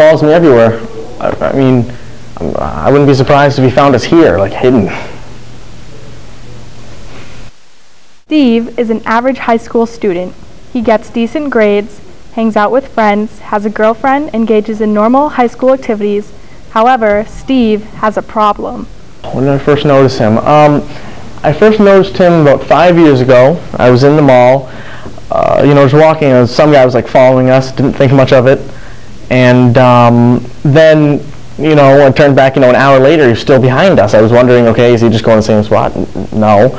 follows me everywhere. I mean, I wouldn't be surprised if he found us here, like hidden. Steve is an average high school student. He gets decent grades, hangs out with friends, has a girlfriend, engages in normal high school activities. However, Steve has a problem. When did I first notice him? I first noticed him about 5 years ago. I was in the mall, you know, just walking, and some guy was like following us, didn't think much of it. And then, you know, I turned back, you know, an hour later, he was still behind us. I was wondering, okay, is he just going to the same spot? No.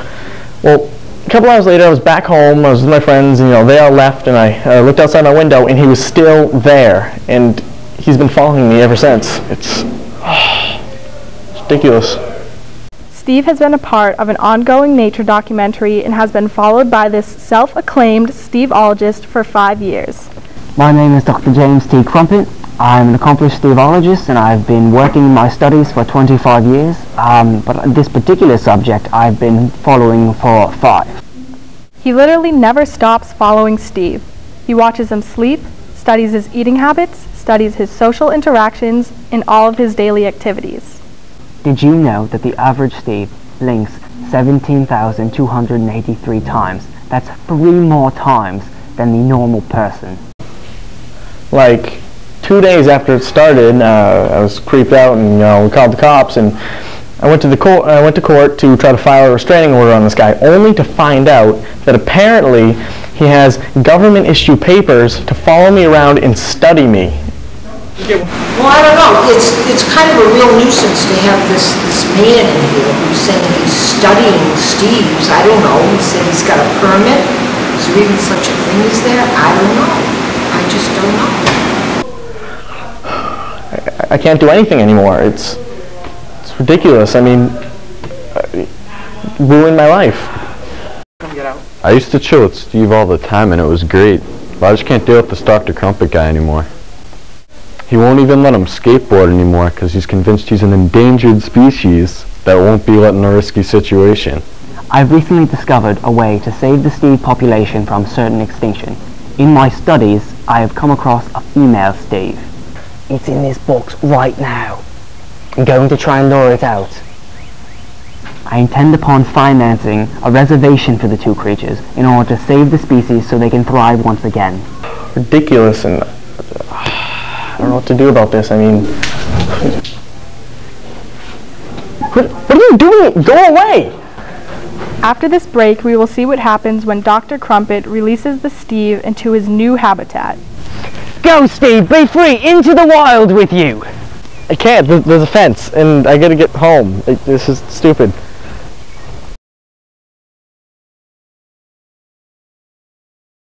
Well, a couple hours later, I was back home, I was with my friends, and, you know, they all left, and I looked outside my window, and he was still there. And he's been following me ever since. It's ridiculous. Steve has been a part of an ongoing nature documentary and has been followed by this self-acclaimed Steveologist for 5 years. My name is Dr. James T. Crumpet. I'm an accomplished Steveologist and I've been working in my studies for 25 years, but this particular subject I've been following for 5. He literally never stops following Steve. He watches him sleep, studies his eating habits, studies his social interactions, and all of his daily activities. Did you know that the average Steve blinks 17,283 times? That's 3 more times than the normal person. Like 2 days after it started, I was creeped out, and, you know, we called the cops, and I went to court to try to file a restraining order on this guy, only to find out that apparently he has government-issue papers to follow me around and study me. Well, I don't know. It's kind of a real nuisance to have this man in here who's saying he's studying Steve's. I don't know. He said he's got a permit. Is there even such a thing as that? I don't know. I just don't know. I can't do anything anymore. It's ridiculous. I mean, ruined my life. I used to chill with Steve all the time and it was great, but I just can't deal with this Dr. Crumpet guy anymore. He won't even let him skateboard anymore because he's convinced he's an endangered species that won't be let in a risky situation. I've recently discovered a way to save the Steve population from certain extinction. In my studies, I have come across a female Steve. It's in this box right now. I'm going to try and lure it out. I intend upon financing a reservation for the 2 creatures in order to save the species so they can thrive once again. Ridiculous, and I don't know what to do about this. I mean, what are you doing? Go away! After this break, we will see what happens when Dr. Crumpet releases the Steve into his new habitat. Go, Steve! Be free! Into the wild with you! I can't. There's a fence, and I gotta get home. This is stupid.